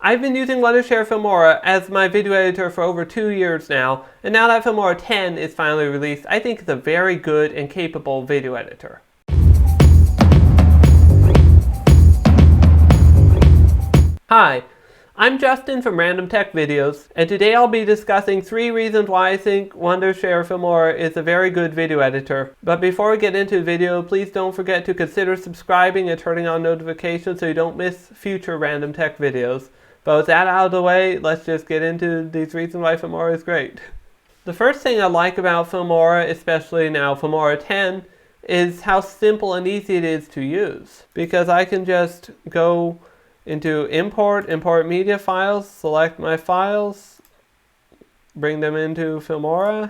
I've been using Wondershare Filmora as my video editor for over 2 years now, and now that Filmora 10 is finally released, I think it's a very good and capable video editor. Hi, I'm Justin from Random Tech Videos, and today I'll be discussing 3 reasons why I think Wondershare Filmora is a very good video editor. But before we get into the video, please don't forget to consider subscribing and turning on notifications so you don't miss future Random Tech videos. But with that out of the way, let's just get into these reasons why Filmora is great. The first thing I like about Filmora, especially now Filmora 10, is how simple and easy it is to use. Because I can just go into import media files, select my files, bring them into Filmora.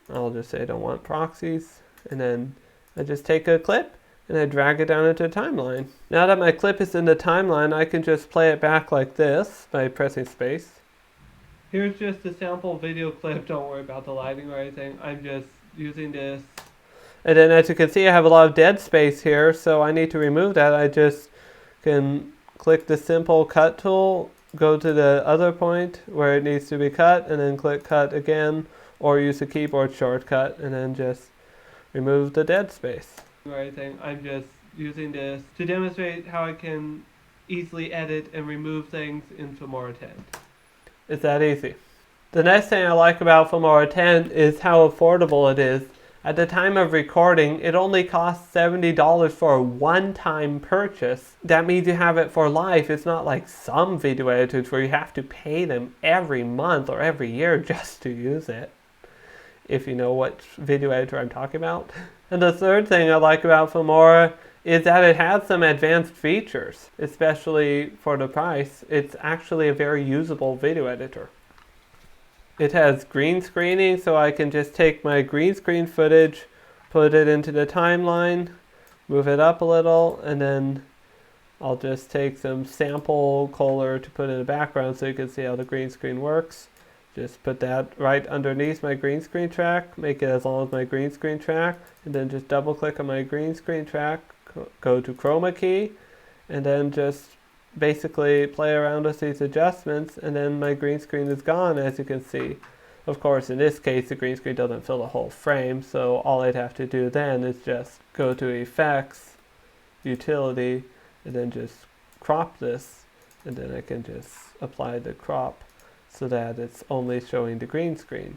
I'll just say I don't want proxies, and then I just take a clip and I drag it down into the timeline. Now that my clip is in the timeline, I can just play it back like this by pressing space. Here's just a sample video clip. Don't worry about the lighting or anything. I'm just using this. And then as you can see, I have a lot of dead space here, so I need to remove that. I just can click the simple cut tool, go to the other point where it needs to be cut, and then click cut again, or use the keyboard shortcut, and then just remove the dead space. I'm just using this to demonstrate how I can easily edit and remove things in Filmora 10. It's that easy. The next thing I like about Filmora 10 is how affordable it is. At the time of recording, it only costs $70 for a one-time purchase. That means you have it for life. It's not like some video editors where you have to pay them every month or every year just to use it. If you know what video editor I'm talking about. And the third thing I like about Filmora is that it has some advanced features, especially for the price. It's actually a very usable video editor. It has green screening, so I can just take my green screen footage, put it into the timeline, move it up a little, and then I'll just take some sample color to put in the background so you can see how the green screen works. Just put that right underneath my green screen track, make it as long as my green screen track, and then just double click on my green screen track, go to chroma key, and then just basically play around with these adjustments, and then my green screen is gone, as you can see. Of course, in this case, the green screen doesn't fill the whole frame, so all I'd have to do then is just go to Effects, Utility, and then just crop this, and then I can just apply the crop so that it's only showing the green screen.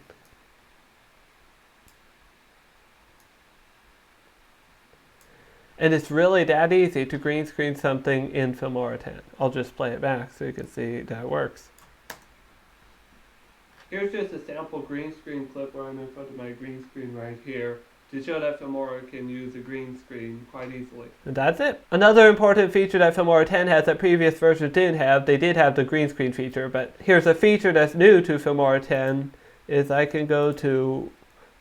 And it's really that easy to green screen something in Filmora 10. I'll just play it back so you can see that it works. Here's just a sample green screen clip where I'm in front of my green screen right here to show that Filmora can use a green screen quite easily. And that's it. Another important feature that Filmora 10 has that previous versions didn't have, they did have the green screen feature, but here's a feature that's new to Filmora 10, is I can go to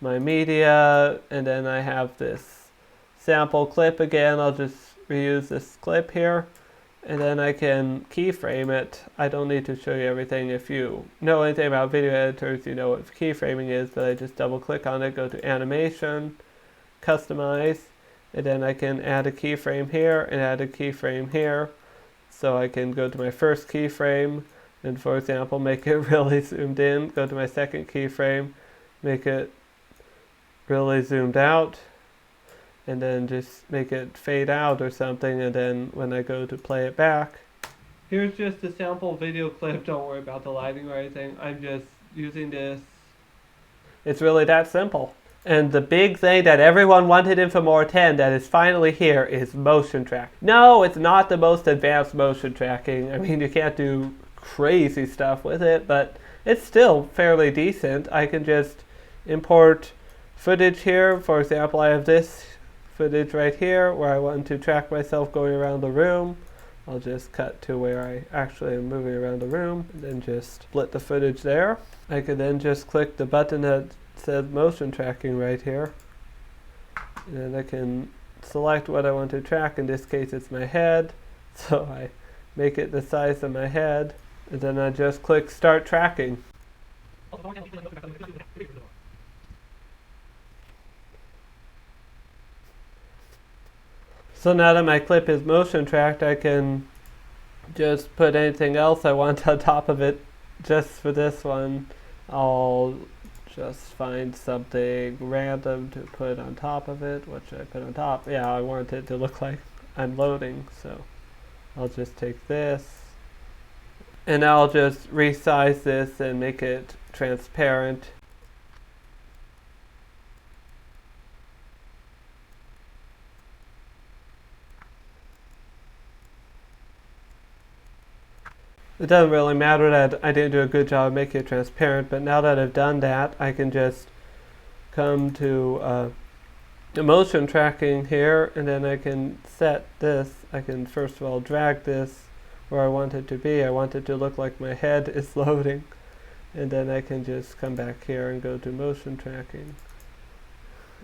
my media, and then I have this sample clip again. I'll just reuse this clip here, and then I can keyframe it. I don't need to show you everything. If you know anything about video editors, you know what keyframing is, but I just double click on it, go to animation, customize, and then I can add a keyframe here and add a keyframe here. So I can go to my first keyframe and, for example, make it really zoomed in, go to my second keyframe, make it really zoomed out, and then just make it fade out or something, and then when I go to play it back. Here's just a sample video clip. Don't worry about the lighting or anything. I'm just using this. It's really that simple. And the big thing that everyone wanted in Filmora 10 that is finally here is motion track. No, it's not the most advanced motion tracking. I mean, you can't do crazy stuff with it, but it's still fairly decent. I can just import footage here. For example, I have this footage right here where I want to track myself going around the room. I'll just cut to where I actually am moving around the room, and then just split the footage there. I could then just click the button that says motion tracking right here, and then I can select what I want to track. In this case it's my head, so I make it the size of my head, and then I just click start tracking. So now that my clip is motion tracked, I can just put anything else I want on top of it. Just for this one, I'll just find something random to put on top of it. What should I put on top? Yeah, I want it to look like I'm loading, so I'll just take this and I'll just resize this and make it transparent. It doesn't really matter that I didn't do a good job of making it transparent, but now that I've done that, I can just come to the motion tracking here, and then I can set this. I can first of all drag this where I want it to be. I want it to look like my head is loading, and then I can just come back here and go to motion tracking,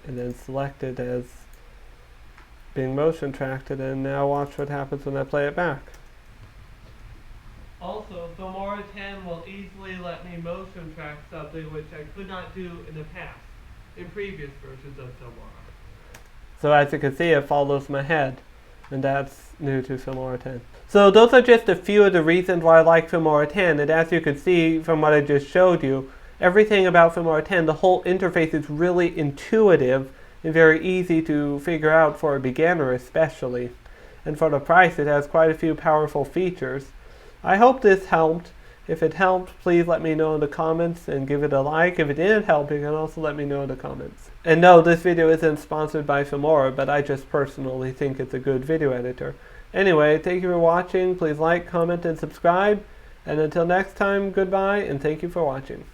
and then select it as being motion tracked, and now watch what happens when I play it back. Also, Filmora 10 will easily let me motion track something which I could not do in the past, in previous versions of Filmora. So as you can see, it follows my head, and that's new to Filmora 10. So those are just a few of the reasons why I like Filmora 10, and as you can see from what I just showed you, everything about Filmora 10, the whole interface is really intuitive and very easy to figure out for a beginner especially. And for the price, it has quite a few powerful features. I hope this helped. If it helped, please let me know in the comments and give it a like. If it didn't help, you can also let me know in the comments. And no, this video isn't sponsored by Filmora, but I just personally think it's a good video editor. Anyway, thank you for watching. Please like, comment, and subscribe. And until next time, goodbye, and thank you for watching.